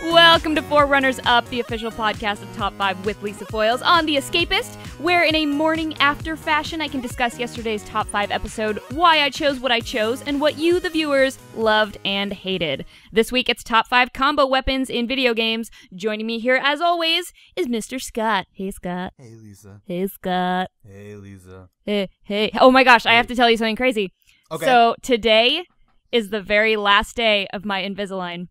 Welcome to 4RunnersUp, the official podcast of Top 5 with Lisa Foyles on The Escapist, where in a morning after fashion I can discuss yesterday's Top 5 episode, why I chose what I chose, and what you, the viewers, loved and hated. This week it's Top 5 combo weapons in video games. Joining me here, as always, is Mr. Scott. Hey, Scott. Hey, Lisa. Hey, Scott. Hey, Lisa. Hey. Oh my gosh, I have to tell you something crazy. Okay. So today is the very last day of my Invisalign.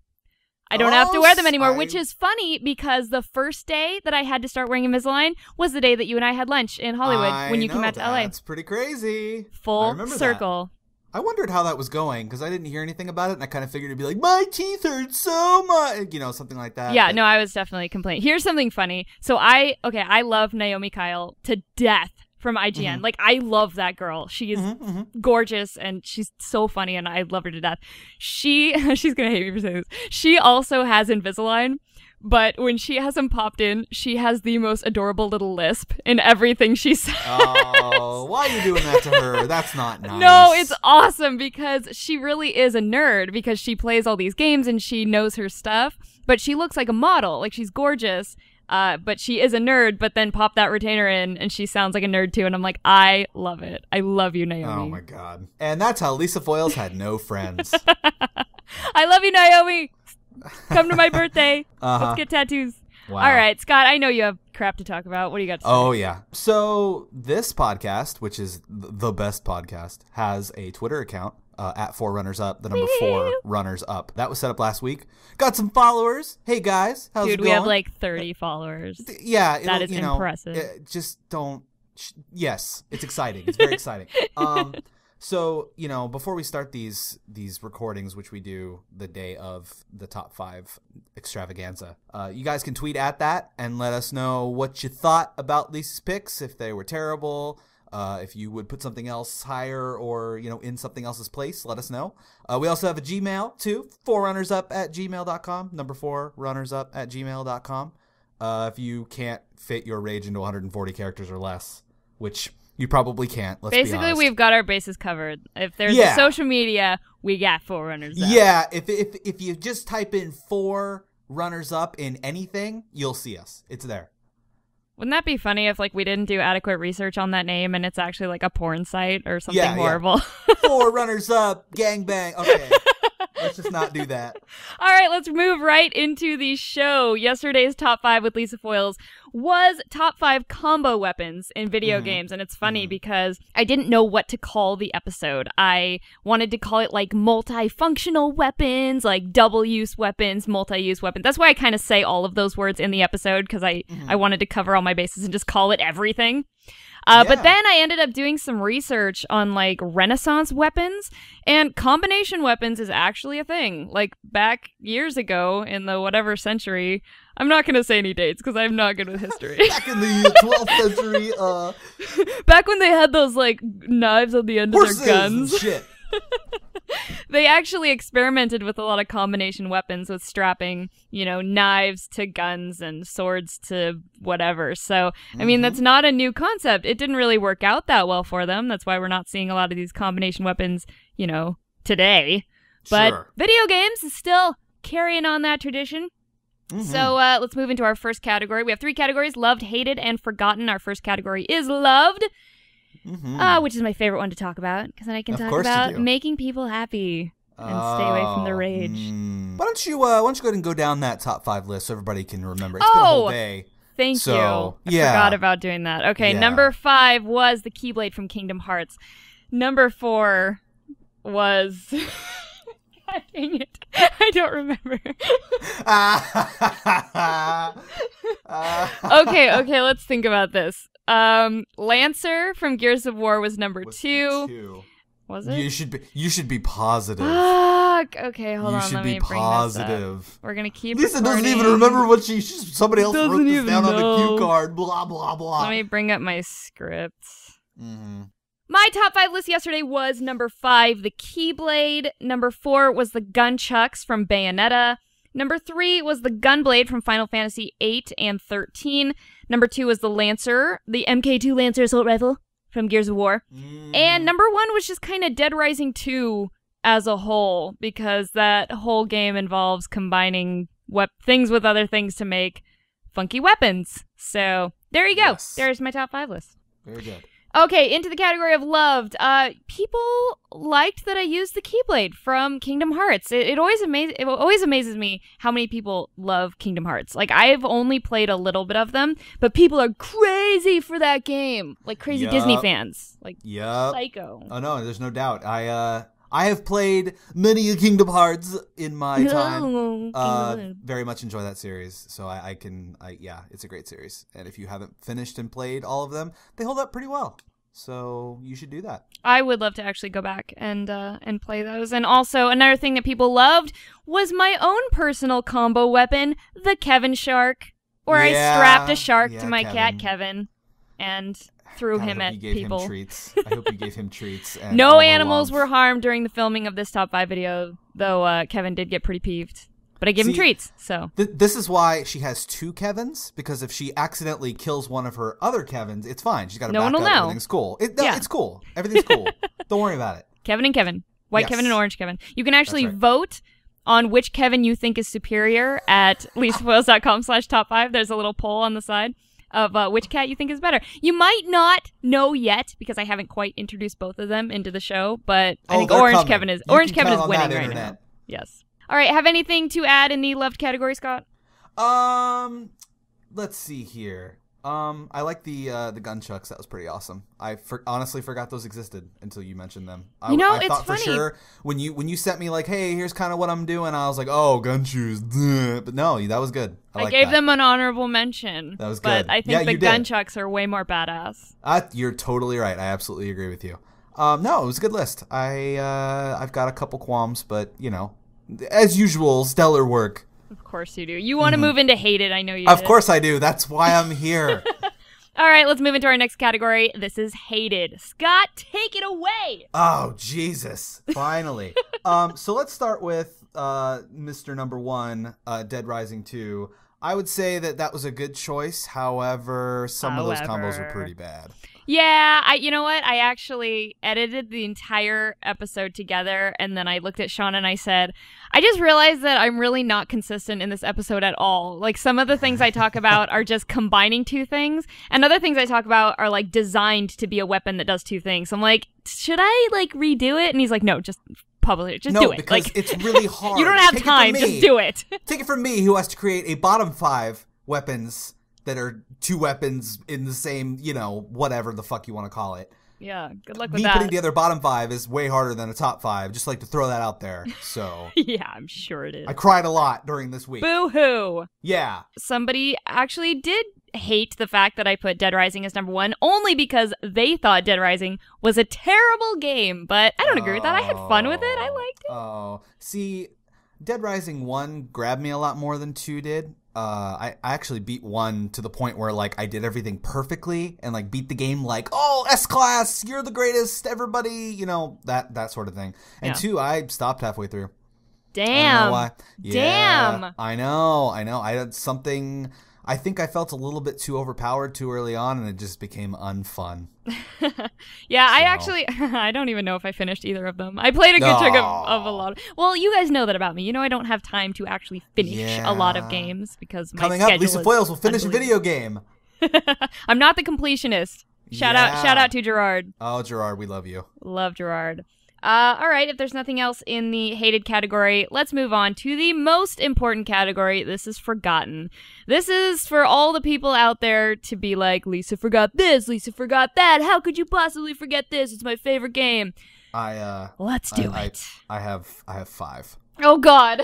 I don't have to wear them anymore, which is funny because the first day that I had to start wearing Invisalign was the day that you and I had lunch in Hollywood when you came out to LA. That's pretty crazy. Full circle. I wondered how that was going because I didn't hear anything about it, and I kind of figured it'd be like, my teeth hurt so much, something like that. Yeah, no, I was definitely complaining. Here's something funny. So I love Naomi Kyle to death from IGN. Mm-hmm. Like, I love that girl. She is gorgeous, and she's so funny, and I love her to death. She's gonna hate me for saying this. She also has Invisalign, but when she has them popped in, she has the most adorable little lisp in everything she says. Oh, why are you doing that to her? That's not nice. No, it's awesome because she really is a nerd because she plays all these games and she knows her stuff, but she looks like a model. Like, she's gorgeous. But she is a nerd, but then pop that retainer in and she sounds like a nerd too. And I'm like, I love it. I love you, Naomi. Oh my God. And that's how Lisa Foyles had no friends. I love you, Naomi. Come to my birthday. Let's get tattoos. Wow. All right, Scott, I know you have crap to talk about. What do you got to say? Oh, yeah. So this podcast, which is the best podcast, has a Twitter account. At 4RunnersUp, the number 4RunnersUp. That was set up last week. Got some followers. Hey guys, how's it going? Dude, we have like 30 followers. Yeah, that is impressive. Just don't. Yes, it's exciting. It's very exciting. So before we start these recordings, which we do the day of the top 5 extravaganza, you guys can tweet at that and let us know what you thought about Lisa's picks. If they were terrible. If you would put something else higher or, in something else's place, let us know. We also have a Gmail, too, 4runnersup@gmail.com, number 4runnersup@gmail.com. If you can't fit your rage into 140 characters or less, which you probably can't, let's be honest. Basically, we've got our bases covered. If there's a social media, we got 4RunnersUp. Yeah, if you just type in 4RunnersUp in anything, you'll see us. It's there. Wouldn't that be funny if we didn't do adequate research on that name and it's actually like a porn site or something horrible? 4RunnersUp, gangbang. Okay, let's just not do that. All right, let's move right into the show. Yesterday's Top 5 with Lisa Foyles was Top 5 combo weapons in video games. And it's funny because I didn't know what to call the episode. I wanted to call it like multifunctional weapons, like double-use weapons, multi-use weapons. That's why I kind of say all of those words in the episode because I wanted to cover all my bases and just call it everything. But then I ended up doing some research on like Renaissance weapons, and combination weapons is actually a thing. Like back years ago in the whatever century, I'm not going to say any dates because I'm not good with history. Back in the 12th century, back when they had those like knives on the end of their guns. And shit. They actually experimented with a lot of combination weapons with strapping, knives to guns and swords to whatever. So, I mean, that's not a new concept. It didn't really work out that well for them. That's why we're not seeing a lot of these combination weapons, today. But video games is still carrying on that tradition. So let's move into our first category. We have 3 categories: loved, hated, and forgotten. Our first category is loved. Which is my favorite one to talk about because then I can talk about making people happy and stay away from the rage. Why don't you go ahead and go down that top 5 list so everybody can remember? It's been a whole day. Thank you. I forgot about doing that. Okay, number 5 was the Keyblade from Kingdom Hearts. Number 4 was God dang it, I don't remember. Okay, let's think about this. Lancer from Gears of War was number 2. Was it? You should be positive. Fuck. Okay, hold on. Let me bring positive. this up. We're gonna keep. Lisa doesn't even remember what somebody else wrote this down on the cue card. Blah blah blah. Let me bring up my script. My top 5 list yesterday was number 5, the Keyblade. Number 4 was the Gunchucks from Bayonetta. Number 3 was the Gunblade from Final Fantasy 8 and 13. Number 2 was the Lancer, the MK2 Lancer Assault Rifle from Gears of War. And number 1 was just kind of Dead Rising 2 as a whole, because that whole game involves combining things with other things to make funky weapons. So there you go. Yes. There's my top 5 list. Very good. Okay, into the category of loved. People liked that I used the Keyblade from Kingdom Hearts. It always amazes me how many people love Kingdom Hearts. Like, I've only played a little bit of them, but people are crazy for that game. Like, crazy Disney fans. Like, psycho. Oh, no, there's no doubt. I have played many a Kingdom Hearts in my time. Very much enjoy that series. So yeah, it's a great series. And if you haven't finished and played all of them, they hold up pretty well. So you should do that. I would love to actually go back and play those. And also, another thing that people loved was my own personal combo weapon, the Kevin Shark, where I strapped a shark to my cat, Kevin, and threw him at people. I hope you gave him treats. And no animals were harmed during the filming of this top 5 video, though Kevin did get pretty peeved. But I gave him treats, so. This is why she has 2 Kevins, because if she accidentally kills one of her other Kevins, it's fine. She's got to back up. Everything's cool. It's cool. Everything's cool. Don't worry about it. Kevin and Kevin. White Kevin and orange Kevin. You can actually vote on which Kevin you think is superior at lisafoils.com/top5. There's a little poll on the side of which cat you think is better. You might not know yet, because I haven't quite introduced both of them into the show, but I think Orange Kevin is winning right now. Yes. All right, have anything to add in the loved category, Scott? Let's see here. I like the gunchucks. That was pretty awesome. I honestly forgot those existed until you mentioned them. I it's thought funny. For sure when you sent me like, hey, here's kind of what I'm doing, I was like, oh, gun shoes. But no, that was good. I gave them an honorable mention. That was good. But I think the gunchucks are way more badass. You're totally right. I absolutely agree with you. No, it was a good list. I've got a couple qualms, but as usual, stellar work. Of course you do. You want to move into hated, I know you Of course I do. That's why I'm here. All right, let's move into our next category. This is hated. Scott, take it away. Oh, Jesus. Finally. So let's start with Mr. Number 1, Dead Rising 2. I would say that was a good choice. However, some of those combos were pretty bad. Yeah, you know what? I actually edited the entire episode together, and then I looked at Sean and I said, I just realized that I'm really not consistent in this episode at all. Like, some of the things I talk about are just combining 2 things, and other things I talk about are, like, designed to be a weapon that does 2 things. So I'm like, should I, like, redo it? And he's like, no, just publish it. Just do it. Because it's really hard. You don't have time. Just do it. Take it from me, who has to create a bottom 5 weapons that are 2 weapons in the same, whatever the fuck you want to call it. Yeah, good luck with that. Me putting together bottom 5 is way harder than a top 5. Just like to throw that out there. So yeah, I'm sure it is. I cried a lot during this week. Boo-hoo. Yeah. Somebody actually did hate the fact that I put Dead Rising as number 1, only because they thought Dead Rising was a terrible game. But I don't agree with that. I had fun with it. I liked it. Oh, see, Dead Rising 1 grabbed me a lot more than 2 did. I actually beat 1 to the point where, like, I did everything perfectly and, like, beat the game like, oh, S-Class, you're the greatest, everybody, that sort of thing. And 2, I stopped halfway through. Damn. I don't know why. Yeah, damn. I know. I had something. I think I felt a little bit too overpowered too early on, and it just became unfun. Yeah, so. I don't even know if I finished either of them. I played a good chunk of a lot. Well, you guys know that about me. I don't have time to actually finish a lot of games because my Coming up, Lisa Foils will finish a video game. I'm not the completionist. Shout out to Gerard. Oh, Gerard, we love you. Love Gerard. All right, if there's nothing else in the hated category, let's move on to the most important category. This is forgotten. This is for all the people out there to be like, Lisa forgot this, Lisa forgot that. How could you possibly forget this? It's my favorite game. Let's do it. I have 5. Oh God.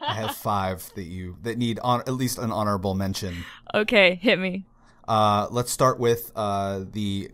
I have 5 that need at least an honorable mention. Okay, hit me. Let's start with the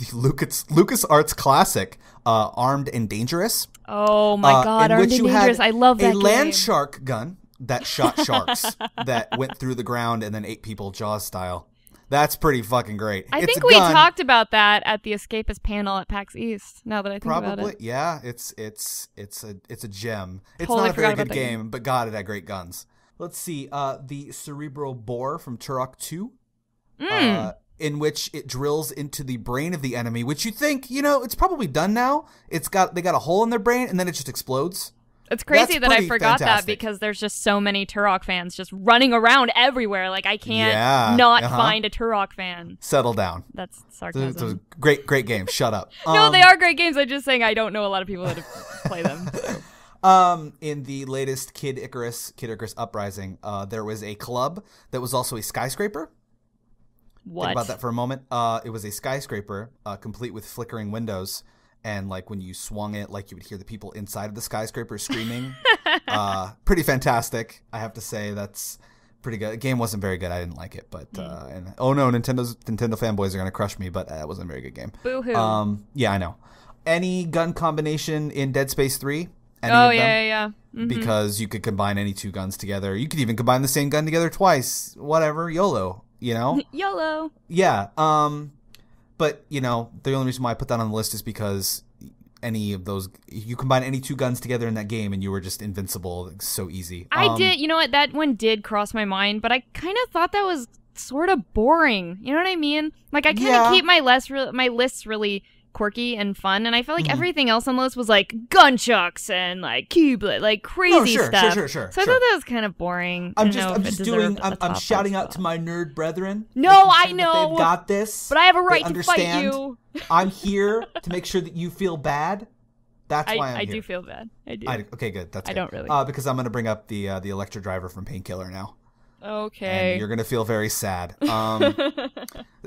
LucasArts classic, Armed and Dangerous. Oh my God, Armed and Dangerous! I love that game. A land shark gun that shot sharks that went through the ground and then ate people Jaws style. That's pretty fucking great. I It's think a we gun. talked about that at the Escapist panel at PAX East. Now that I think about it, Yeah. It's a gem. It's Totally not a very forgot good about that game, but God, it had great guns. Let's see. The Cerebral Bore from Turok 2. In which it drills into the brain of the enemy, which you think, it's probably done now. They got a hole in their brain, and then it just explodes. It's crazy That's that I pretty forgot fantastic. that because there's just so many Turok fans just running around everywhere. Like, I can't find a Turok fan. Settle down. That's sarcasm. It's a great game. Shut up. No, they are great games. I'm just saying I don't know a lot of people that play them. In the latest Kid Icarus Uprising, there was a club that was also a skyscraper. What? Think about that for a moment. It was a skyscraper, complete with flickering windows, and like when you swung it, like you would hear the people inside of the skyscraper screaming. Pretty fantastic, I have to say. That's pretty good. The game wasn't very good. I didn't like it, but and oh no, Nintendo fanboys are gonna crush me. But that wasn't a very good game. Boo-hoo. Yeah, I know. Any gun combination in Dead Space 3? Yeah. Mm-hmm. Because you could combine any two guns together. You could even combine the same gun together twice. Whatever, YOLO. YOLO. Yeah. But the only reason why I put that on the list is because any of those, you combine any two guns together in that game and you were just invincible. It's so easy. I did. You know what? That one did cross my mind, but I kind of thought that was sort of boring. You know what I mean? Like, I kind of keep my lists really quirky and fun, and I felt like everything else on the list was like gunchucks and like Keyblade, like crazy stuff. Sure. So I thought that was kind of boring. I'm shouting out to my nerd brethren. No, I know they've got this, but I have a right to fight you. I'm here to make sure that you feel bad. That's why I'm here. I do feel bad. I do. Okay, good. That's good. I don't really. Because I'm going to bring up the Electro Driver from Painkiller now. Okay. And you're going to feel very sad.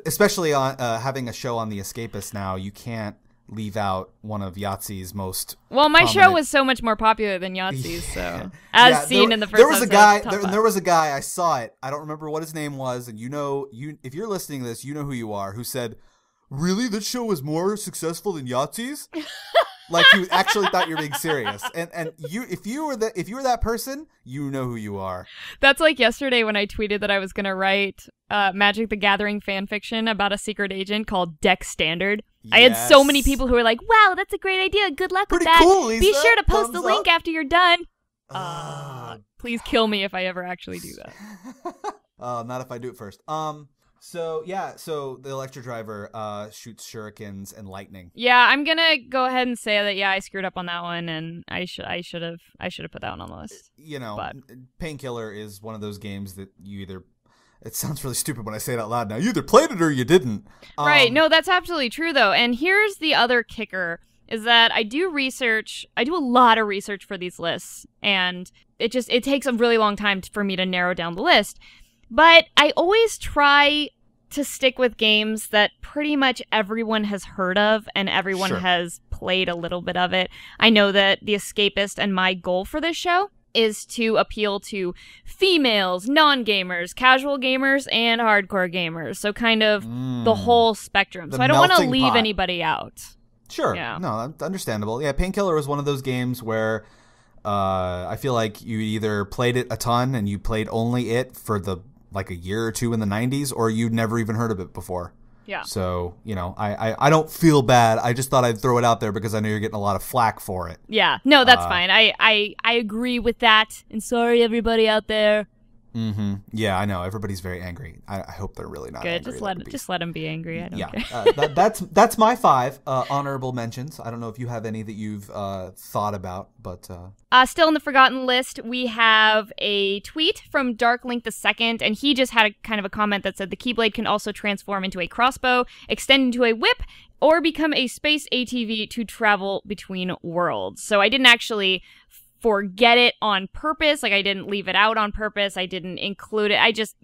Especially on having a show on the Escapist now, you can't leave out one of Yahtzee's most my prominent... show was so much more popular than Yahtzee's, so as seen in the first there was episode. There was a guy, I saw it, I don't remember what his name was, and if you're listening to this, you know who you are, who said, "Really? This show was more successful than Yahtzee's?" Like you actually thought you were being serious, and if you were that person, you know who you are. That's like yesterday when I tweeted that I was gonna write Magic the Gathering fan fiction about a secret agent called Deck Standard. Yes. I had so many people who were like, "Wow, that's a great idea. Good luck with that. Cool, Lisa. Be sure to post Thumbs the link up. after you're done." Please kill me if I ever actually do that. Not if I do it first. So the Electro Driver shoots shurikens and lightning. Yeah, I'm gonna go ahead and say that. Yeah, I screwed up on that one, and I should have put that one on the list. But Painkiller is one of those games that you either. It sounds really stupid when I say it out loud now. You either played it or you didn't. Right. No, that's absolutely true though. And here's the other kicker: is that I do a lot of research for these lists, and it takes a really long time for me to narrow down the list. But I always try to stick with games that pretty much everyone has heard of and everyone has played a little bit of it. I know that The Escapist and my goal for this show is to appeal to females, non-gamers, casual gamers, and hardcore gamers. So kind of the whole spectrum. So I don't want to leave anybody out. Sure. Yeah. No, that's understandable. Yeah, Painkiller was one of those games where I feel like you either played it a ton and you played only it for like a year or two in the 90s, or you'd never even heard of it before. Yeah. So, I don't feel bad. I just thought I'd throw it out there because I know you're getting a lot of flack for it. Yeah. No, that's fine. I agree with that. And sorry, everybody out there. Mm-hmm. Yeah, I know. Everybody's very angry. I hope they're really not good. angry. Just let them be angry. I don't care. That's my 5 honorable mentions. I don't know if you have any that you've thought about, but still in the forgotten list, we have a tweet from Darklink II, and he just had a kind of a comment that said the Keyblade can also transform into a crossbow, extend into a whip, or become a space ATV to travel between worlds. So I didn't actually forget it on purpose. Like, I didn't leave it out on purpose. I didn't include it. I just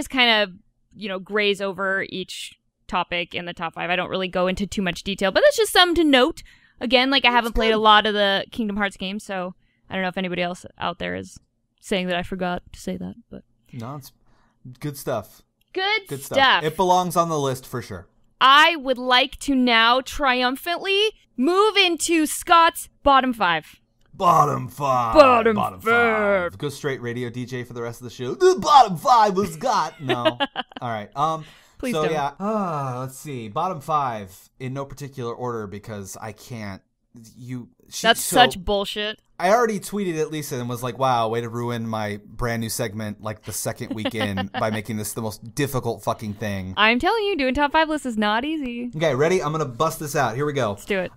kind of, graze over each topic in the top 5. I don't really go into too much detail, but that's just something to note. Again, like, I haven't played a lot of the Kingdom Hearts games, so I don't know if anybody else out there is saying that I forgot to say that, but. No, it's good stuff. Good stuff. It belongs on the list for sure. I would like to now triumphantly move into Scott's bottom 5. Bottom five. Go straight radio DJ for the rest of the show. The bottom 5 was got. No. All right. Please so don't. yeah, let's see. Bottom 5 in no particular order because I can't. That's such bullshit. I already tweeted at Lisa and was like, wow, way to ruin my brand new segment like the second week in by making this the most difficult fucking thing. I'm telling you, doing top 5 lists is not easy. Okay, ready? I'm going to bust this out. Here we go. Let's do it.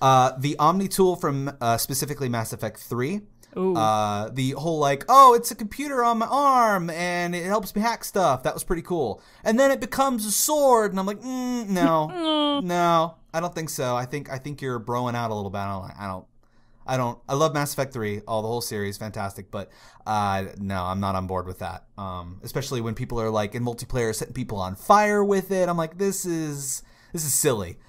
The Omni tool from specifically Mass Effect 3. Ooh. The whole like, oh, it's a computer on my arm and it helps me hack stuff. That was pretty cool. And then it becomes a sword, and I'm like, no, no, I don't think so. I think you're broing out a little bit. I love Mass Effect 3, the whole series, fantastic, but no, I'm not on board with that. Especially when people are like in multiplayer setting people on fire with it. I'm like, this is silly.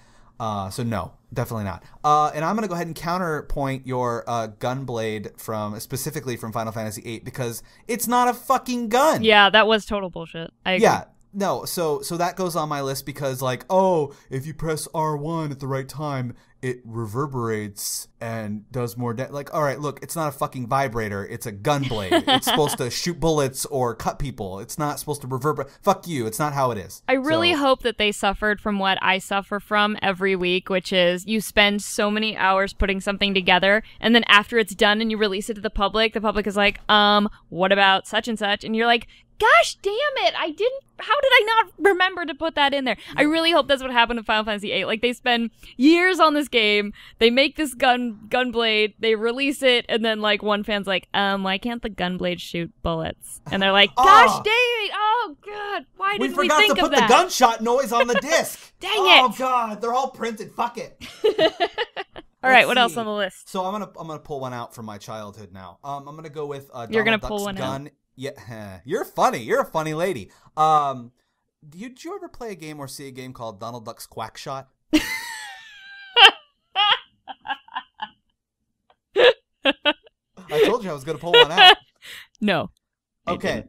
So no, definitely not. And I'm gonna go ahead and counterpoint your Gunblade specifically from Final Fantasy VIII because it's not a fucking gun. Yeah, that was total bullshit. I agree. Yeah. No, so that goes on my list because like, oh, if you press R1 at the right time, it reverberates and does more like, all right, look, it's not a fucking vibrator, it's a gun blade. It's supposed to shoot bullets or cut people. It's not supposed to reverberate. Fuck you, it's not how it is. I really hope that they suffered from what I suffer from every week, which is you spend so many hours putting something together, and then after it's done and you release it to the public is like, what about such and such? And you're like, gosh damn it, how did I not remember to put that in there? I really hope that's what happened in Final Fantasy VIII. Like, they spend years on this game, they make this gunblade, they release it, and then, like, one fan's like, why can't the gunblade shoot bullets? And they're like, gosh dang it, oh god, why didn't we think of that? We forgot to put the gunshot noise on the disc. Dang it. Oh god, they're all printed, fuck it. All right, what else on the list? So I'm gonna pull one out from my childhood now. I'm gonna go with You're gonna Donald pull Duck's one gun. out. Yeah, you're funny. You're a funny lady. Did you ever play a game or see a game called Donald Duck's Quack Shot? I told you I was going to pull one out. No. Okay.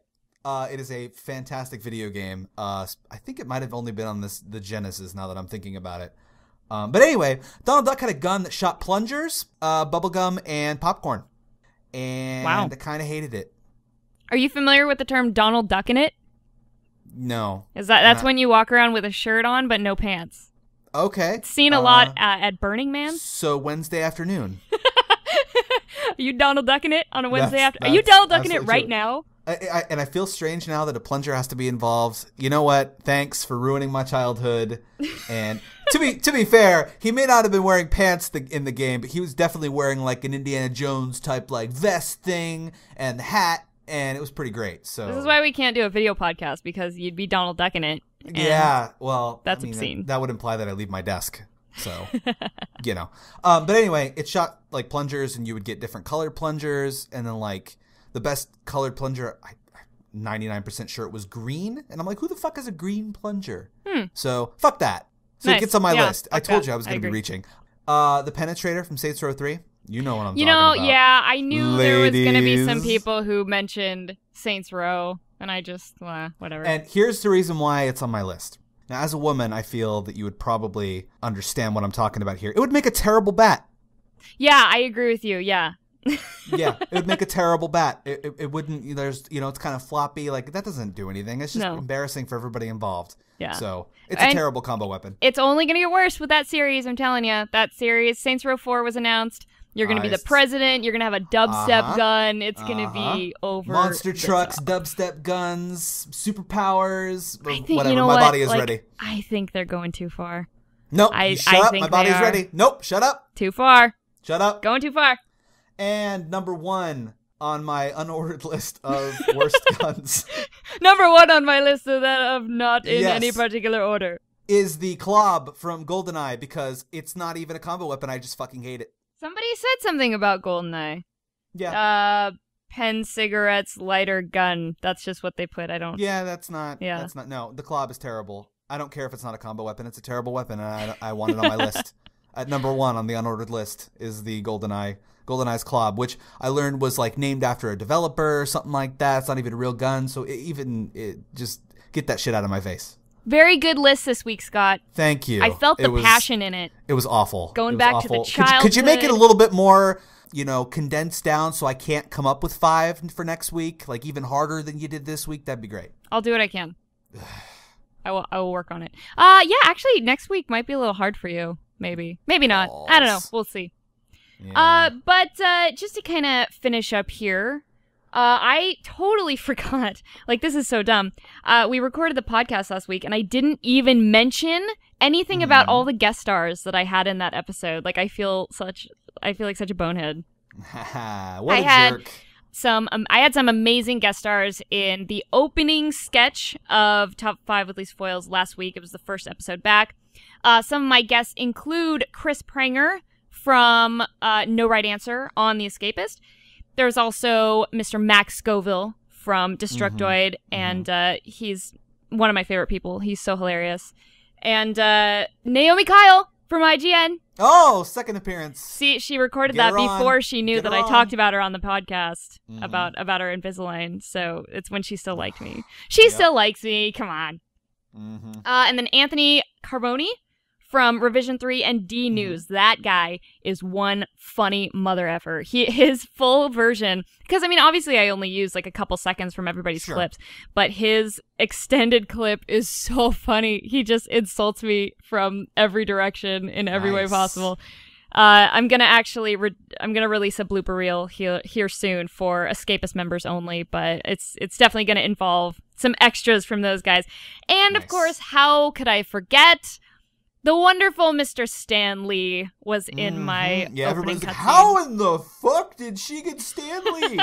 It is a fantastic video game. I think it might have only been on the Genesis now that I'm thinking about it. But anyway, Donald Duck had a gun that shot plungers, bubblegum, and popcorn. And wow. I kind of hated it. Are you familiar with the term Donald Duck in it? No. That's when you walk around with a shirt on but no pants. Okay. It's seen a lot at Burning Man. So Wednesday afternoon. Are you Donald Ducking it on a Wednesday afternoon? Are you Donald Ducking it right now? And I feel strange now that a plunger has to be involved. You know what? Thanks for ruining my childhood. And to be fair, he may not have been wearing pants in the game, but he was definitely wearing like an Indiana Jones type like vest thing and the hat. And it was pretty great. So this is why we can't do a video podcast, because you'd be Donald Ducking it. Yeah, well, that's obscene. That would imply that I leave my desk. So, you know. But anyway, it shot like plungers, and you would get different colored plungers, and then like the best colored plunger, I'm 99% sure it was green, and I'm like, who the fuck is a green plunger? So fuck that. So it gets on my list. I told you I was going to be reaching. The Penetrator from Saints Row 3. You know what I'm talking about. Yeah, I knew there was going to be some people who mentioned Saints Row, and I just, whatever. And here's the reason why it's on my list. Now, as a woman, I feel that you would probably understand what I'm talking about here. It would make a terrible bat. Yeah, I agree with you, yeah. Yeah, it would make a terrible bat. It wouldn't, it's kind of floppy. Like, that doesn't do anything. It's just embarrassing for everybody involved. Yeah. So, it's a terrible combo weapon. It's only going to get worse with that series, I'm telling you. That series, Saints Row 4 was announced. You're going to be the president. You're going to have a dubstep gun. It's going to be over. Monster trucks, dubstep guns, superpowers. I think, whatever. My body is ready. I think they're going too far. Nope. Shut up. My body's ready. Nope. Shut up. Too far. Shut up. Going too far. And number 1 on my unordered list of worst guns. Number 1 on my list of not in any particular order. Is the Klob from GoldenEye, because it's not even a combo weapon. I just fucking hate it. Somebody said something about GoldenEye. Yeah. Pen, cigarettes, lighter, gun. That's just what they put. I don't. Yeah, that's not. Yeah. That's not. No, the Klob is terrible. I don't care if it's not a combo weapon. It's a terrible weapon, and I want it on my list. At number 1 on the unordered list is the GoldenEye's Klob, which I learned was like named after a developer or something like that. It's not even a real gun, so just get that shit out of my face. Very good list this week, Scott. Thank you. I felt the passion in it. It was awful. Going back to the childhood. Could you make it a little bit more, condensed down so I can't come up with 5 for next week? Like even harder than you did this week? That'd be great. I'll do what I can. I will work on it. Yeah, actually, next week might be a little hard for you. Maybe not. I don't know. We'll see. Yeah. But just to kind of finish up here, I totally forgot. Like, this is so dumb. We recorded the podcast last week, and I didn't even mention anything about all the guest stars that I had in that episode. Like, I feel like such a bonehead. What a jerk. I had some amazing guest stars in the opening sketch of Top 5 with Lisa Foyles last week. It was the first episode back. Some of my guests include Chris Pranger from No Right Answer on The Escapist. There's also Mr. Max Scoville from Destructoid, and he's one of my favorite people. He's so hilarious. And Naomi Kyle from IGN. Oh, second appearance. See, she recorded that before she knew that I talked about her on the podcast, about her Invisalign. So it's when she still liked me. She still likes me. Come on. And then Anthony Carboni from Revision 3 and D News. That guy is one funny mother effer. His full version, because I mean, obviously I only use like a couple seconds from everybody's clips, but his extended clip is so funny. He just insults me from every direction in every way possible. I'm gonna release a blooper reel here soon for Escapist members only, but it's definitely gonna involve some extras from those guys. And of course, how could I forget? The wonderful Mr. Stan Lee was in my opening cutscene. How in the fuck did she get Stan Lee?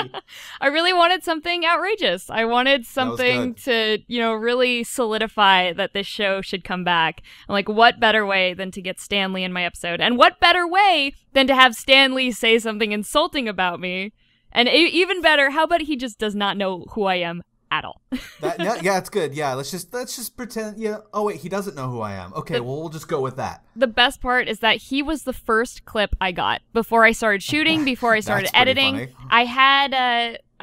I really wanted something outrageous. I wanted something to, really solidify that this show should come back. I'm like, what better way than to get Stan Lee in my episode? And what better way than to have Stan Lee say something insulting about me? And even better, how about he just does not know who I am at all? Yeah, it's good. Yeah, let's just pretend. Yeah. Oh wait, he doesn't know who I am. Okay, well we'll just go with that. The best part is that he was the first clip I got before I started shooting, before I started editing. Funny. I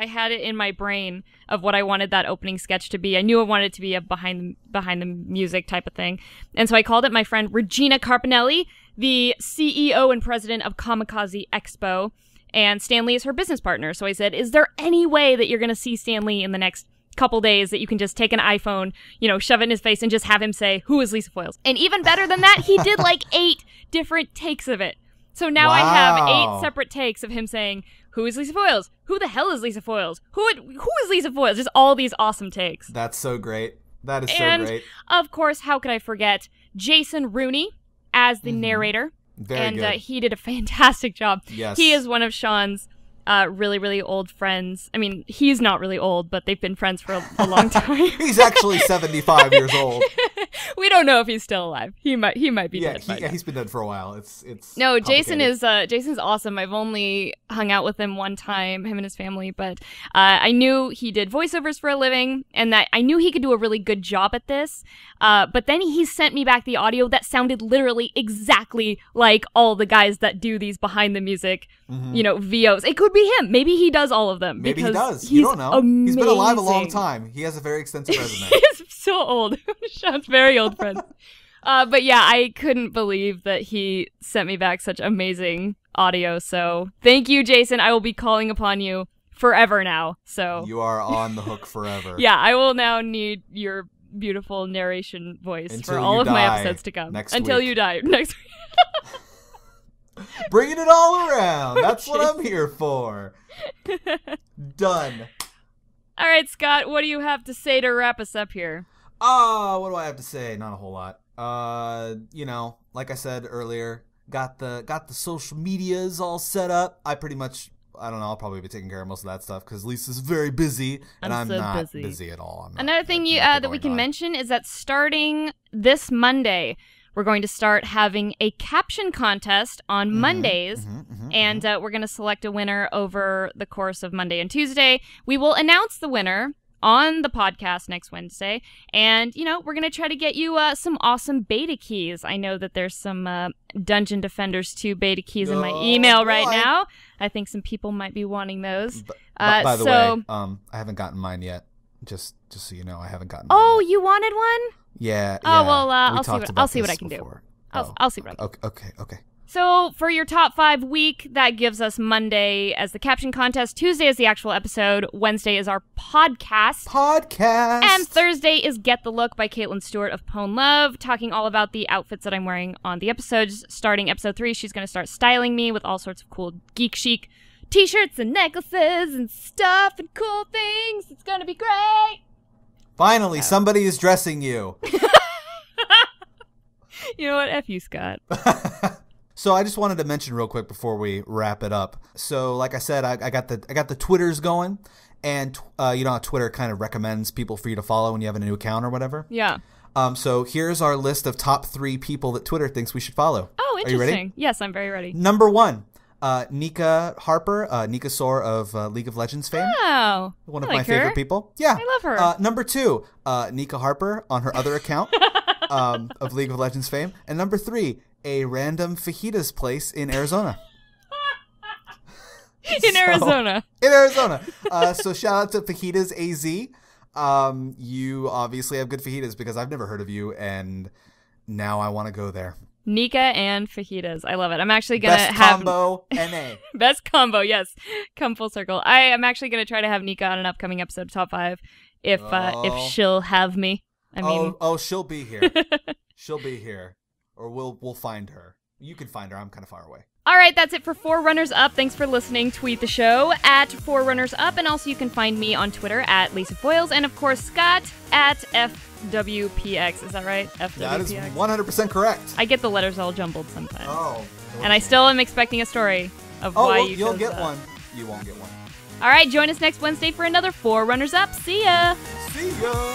had it in my brain of what I wanted that opening sketch to be. I knew I wanted it to be a behind the music type of thing, and so I called it my friend Regina Carpinelli, the CEO and president of Kamikaze Expo, and Stan Lee is her business partner. So I said, "Is there any way that you're going to see Stan Lee in the next couple days that you can just take an iPhone, shove it in his face and just have him say, 'Who is Lisa Foyles?'" And even better than that, he did like 8 different takes of it. So now I have 8 separate takes of him saying, "Who is Lisa Foyles? Who the hell is Lisa Foyles? Who is Lisa Foyles?" Just all these awesome takes. That's so great. That is so great. Of course, how could I forget Jason Rooney as the narrator? Very good. He did a fantastic job. Yes. He is one of Sean's really, really old friends. I mean, he's not really old, but they've been friends for a long time. He's actually 75 years old. We don't know if he's still alive. He might be dead. Yeah, he's been dead for a while. It's no. Jason's awesome. I've only hung out with him one time, him and his family, but I knew he did voiceovers for a living, and that I knew he could do a really good job at this. But then he sent me back the audio that sounded literally exactly like all the guys that do these behind the music, VOs. It could be him. Maybe he does all of them. Maybe he does. You don't know. Amazing. He's been alive a long time. He has a very extensive resume. He's so old. Sean's very old friend. But yeah, I couldn't believe that he sent me back such amazing audio. So thank you, Jason. I will be calling upon you forever now. So you are on the hook forever. Yeah, I will now need your beautiful narration voice for all of my episodes to come. Until you die next week. Bringing it all around. That's what I'm here for. Done. All right, Scott, what do you have to say to wrap us up here? What do I have to say? Not a whole lot. Like I said earlier, got the social medias all set up. I don't know, I'll probably be taking care of most of that stuff because Lisa's very busy, and I'm so not busy at all. Another thing that we can mention is that starting this Monday, we're going to start having a caption contest on Mondays, and we're going to select a winner over the course of Monday and Tuesday. We will announce the winner on the podcast next Wednesday, and, we're going to try to get you some awesome beta keys. I know that there's some Dungeon Defenders 2 beta keys in my email right now. I think some people might be wanting those. By the way, I haven't gotten mine yet. Just so you know, I haven't gotten mine yet. You wanted one? Yeah. Oh, well, I'll see what I can do. I'll see what I can do. Okay. So for your top 5 week, that gives us Monday as the caption contest, Tuesday is the actual episode, Wednesday is our podcast. And Thursday is Get the Look by Caitlin Stewart of Pone Love, talking all about the outfits that I'm wearing on the episodes. Starting episode 3, she's going to start styling me with all sorts of cool geek chic t-shirts and necklaces and stuff and cool things. It's going to be great. Finally, somebody is dressing you. You know what? F you, Scott. So I just wanted to mention real quick before we wrap it up. So like I said, I got the Twitters going, and you know how Twitter kind of recommends people for you to follow when you have a new account or whatever? Yeah. So here's our list of top 3 people that Twitter thinks we should follow. Oh, interesting. Are you ready? Yes, I'm very ready. Number 1, Nika Harper, Nika Soar of League of Legends fame. Oh, one of my favorite people. Yeah. I love her. Number 2, Nika Harper on her other account of League of Legends fame. And number 3, a random fajitas place in Arizona. In Arizona. So shout out to Fajitas AZ. You obviously have good fajitas because I've never heard of you, and now I want to go there. Nika and fajitas. I love it. I'm actually going to have... Best combo, NA. Best combo, yes. Come full circle. I am actually going to try to have Nika on an upcoming episode of Top 5 if she'll have me. I mean... she'll be here. She'll be here. Or we'll find her. You can find her. I'm kind of far away. All right, that's it for 4RunnersUp. Thanks for listening. Tweet the show at 4RunnersUp. And also you can find me on Twitter at Lisa Foyles. And of course, Scott at FWPX. Is that right? FWPX? That is 100% correct. I get the letters all jumbled sometimes. Oh. And I still am expecting a story of why you chose you'll get that. one. You won't get one. All right, join us next Wednesday for another 4RunnersUp. See ya! See ya!